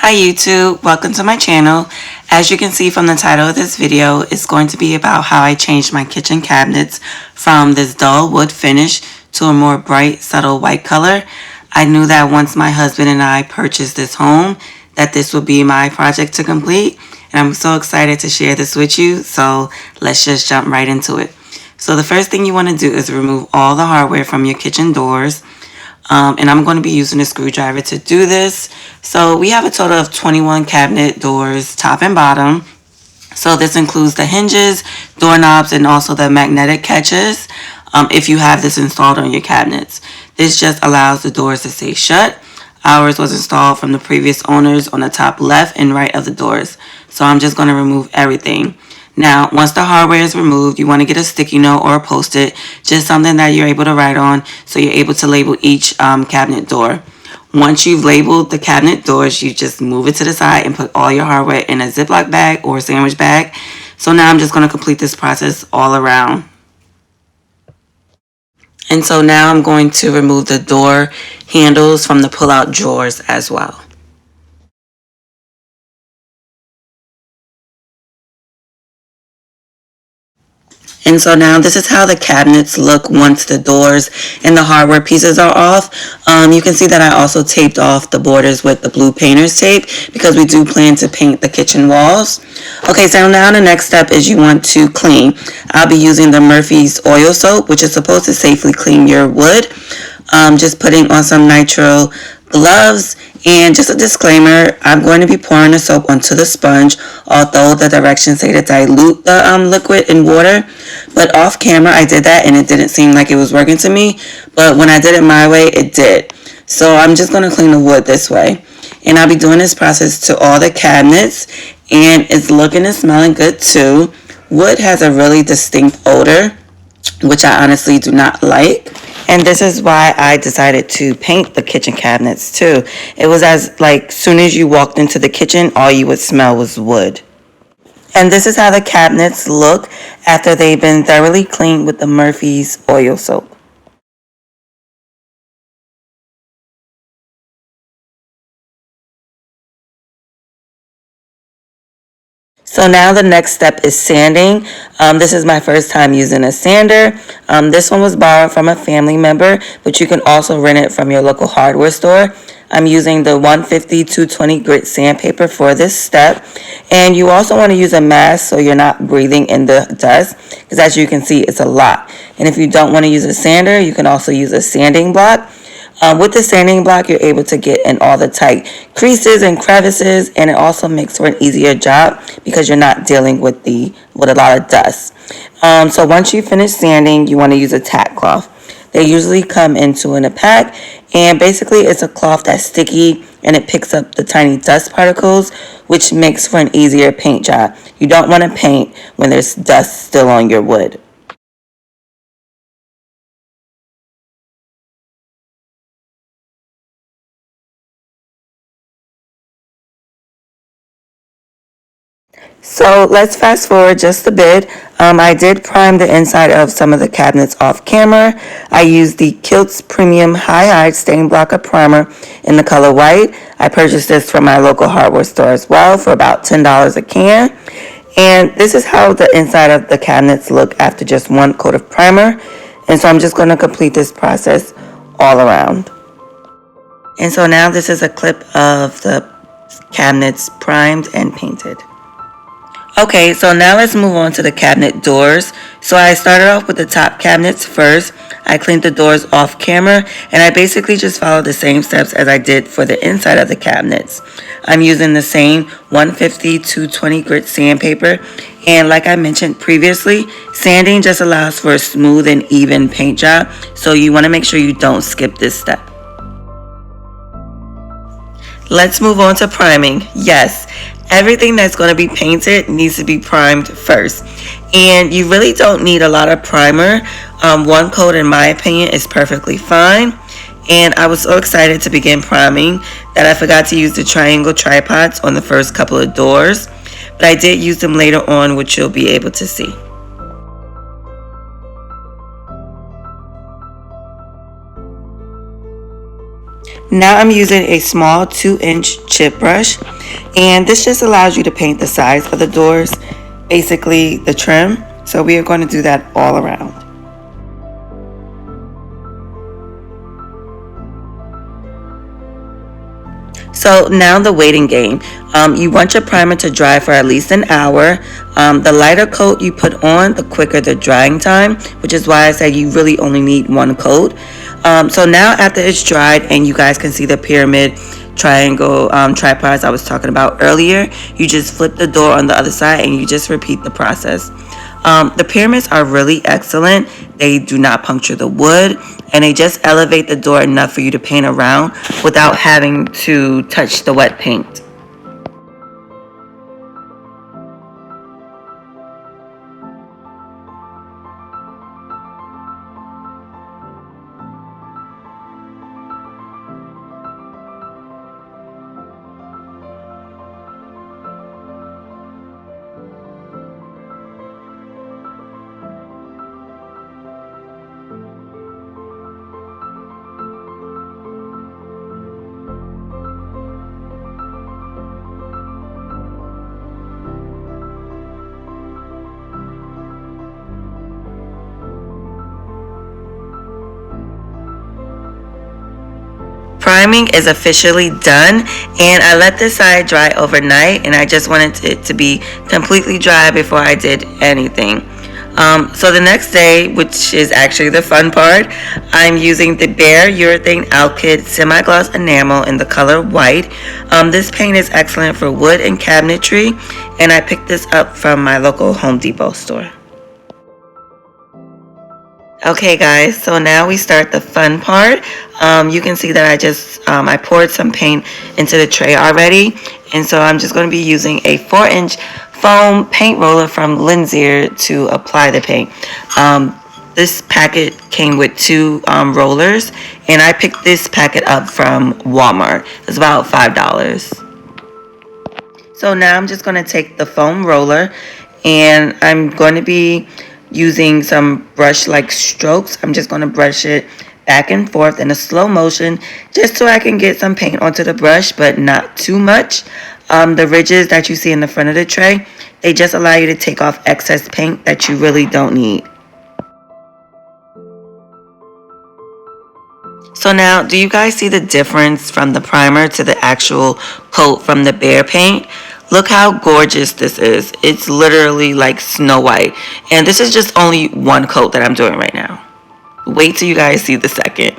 Hi YouTube, welcome to my channel. As you can see from the title of this video, it's going to be about how I changed my kitchen cabinets from this dull wood finish to a more bright, subtle white color. I knew that once my husband and I purchased this home, that this would be my project to complete. And I'm so excited to share this with you, so let's just jump right into it. So the first thing you want to do is remove all the hardware from your kitchen doors. And I'm going to be using a screwdriver to do this. So we have a total of 21 cabinet doors, top and bottom. So this includes the hinges, doorknobs, and also the magnetic catches if you have this installed on your cabinets. This just allows the doors to stay shut. Ours was installed from the previous owners on the top left and right of the doors. So I'm just going to remove everything. Now, once the hardware is removed, you want to get a sticky note or a Post-it, just something that you're able to write on so you're able to label each cabinet door. Once you've labeled the cabinet doors, you just move it to the side and put all your hardware in a Ziploc bag or sandwich bag. So now I'm just going to complete this process all around. And so now I'm going to remove the door handles from the pull-out drawers as well. And so now this is how the cabinets look once the doors and the hardware pieces are off. You can see that I also taped off the borders with the blue painter's tape because we do plan to paint the kitchen walls. Okay, so now the next step is you want to clean. I'll be using the Murphy's oil soap, which is supposed to safely clean your wood. Just putting on some Nitrile Gloves. And just a disclaimer, I'm going to be pouring the soap onto the sponge, although the directions say to dilute the liquid in water. But off camera, I did that and it didn't seem like it was working to me. But when I did it my way, it did. So I'm just going to clean the wood this way. And I'll be doing this process to all the cabinets. And it's looking and smelling good too. Wood has a really distinct odor, which I honestly do not like. And this is why I decided to paint the kitchen cabinets too. It was as like soon as you walked into the kitchen, all you would smell was wood. And this is how the cabinets look after they've been thoroughly cleaned with the Murphy's oil soap. So now the next step is sanding. This is my first time using a sander. This one was borrowed from a family member, but you can also rent it from your local hardware store. I'm using the 150-220 grit sandpaper for this step. And you also want to use a mask so you're not breathing in the dust, because as you can see, it's a lot. And if you don't want to use a sander, you can also use a sanding block. With the sanding block, you're able to get in all the tight creases and crevices, and it also makes for an easier job because you're not dealing with a lot of dust. So once you finish sanding, you want to use a tack cloth. They usually come in a pack, and basically it's a cloth that's sticky and it picks up the tiny dust particles, which makes for an easier paint job. You don't want to paint when there's dust still on your wood. So let's fast forward just a bit. I did prime the inside of some of the cabinets off camera. I used the Kilt's Premium High Hide Stain Blocker Primer in the color white. I purchased this from my local hardware store as well for about $10 a can. And this is how the inside of the cabinets look after just one coat of primer. And so I'm just going to complete this process all around. And so now this is a clip of the cabinets primed and painted. Okay, so now let's move on to the cabinet doors. So I started off with the top cabinets first. I cleaned the doors off camera, and I basically just followed the same steps as I did for the inside of the cabinets. I'm using the same 150-220 grit sandpaper, and like I mentioned previously, sanding just allows for a smooth and even paint job, so you want to make sure you don't skip this step. Let's move on to priming. Yes, everything that's going to be painted needs to be primed first. And you really don't need a lot of primer. One coat, in my opinion, is perfectly fine. And I was so excited to begin priming that I forgot to use the triangle tripods on the first couple of doors. But I did use them later on, which you'll be able to see. Now I'm using a small 2-inch chip brush, and this just allows you to paint the sides of the doors, basically the trim. So we are going to do that all around. So now the waiting game. You want your primer to dry for at least an hour. The lighter coat you put on, the quicker the drying time, which is why I said you really only need one coat. So now after it's dried and you guys can see the pyramid triangle tripods I was talking about earlier, you just flip the door on the other side and you just repeat the process. The pyramids are really excellent. They do not puncture the wood, and they just elevate the door enough for you to paint around without having to touch the wet paint. Priming is officially done, and I let this side dry overnight, and I just wanted it to be completely dry before I did anything. So the next day, which is actually the fun part, I'm using the Bare Urethane Alkyd Semi-Gloss Enamel in the color white. This paint is excellent for wood and cabinetry, and I picked this up from my local Home Depot store. Okay guys, so now we start the fun part. You can see that I poured some paint into the tray already, and so I'm just going to be using a 4-inch foam paint roller from Linzier to apply the paint. This packet came with 2 rollers, and I picked this packet up from Walmart. It's about $5. So now I'm just going to take the foam roller, and I'm going to be using some brush-like strokes. I'm just going to brush it back and forth in a slow motion just so I can get some paint onto the brush, but not too much. The ridges that you see in the front of the tray, they just allow you to take off excess paint that you really don't need. So now, do you guys see the difference from the primer to the actual coat from the Bare paint? Look how gorgeous this is. It's literally like Snow White. And this is just only one coat that I'm doing right now. Wait till you guys see the second.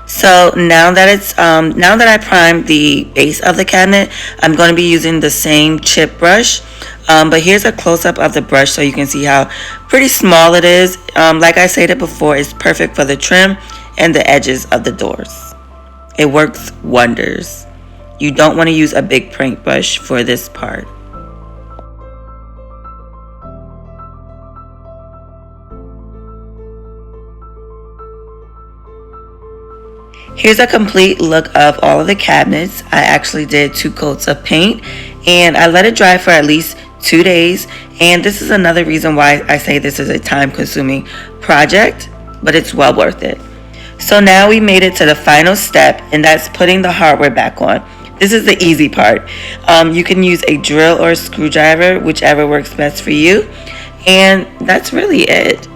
So now that I primed the base of the cabinet, I'm going to be using the same chip brush. But here's a close-up of the brush so you can see how pretty small it is. Like I stated before, it's perfect for the trim and the edges of the doors. It works wonders. You don't want to use a big paintbrush for this part. Here's a complete look of all of the cabinets. I actually did 2 coats of paint, and I let it dry for at least 2 days. And this is another reason why I say this is a time-consuming project, but it's well worth it. So now we made it to the final step, and that's putting the hardware back on. This is the easy part. You can use a drill or a screwdriver, whichever works best for you. And that's really it.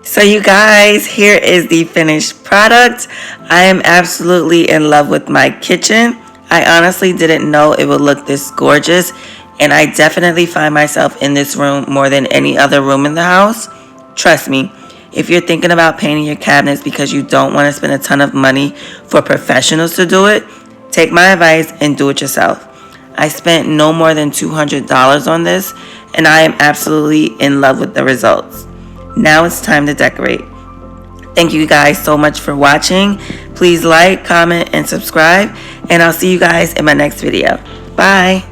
So you guys, here is the finished product. I am absolutely in love with my kitchen. I honestly didn't know it would look this gorgeous, and I definitely find myself in this room more than any other room in the house. Trust me, if you're thinking about painting your cabinets because you don't want to spend a ton of money for professionals to do it, take my advice and do it yourself. I spent no more than $200 on this, and I am absolutely in love with the results. Now it's time to decorate. Thank you guys so much for watching. Please like, comment, and subscribe, and I'll see you guys in my next video. Bye.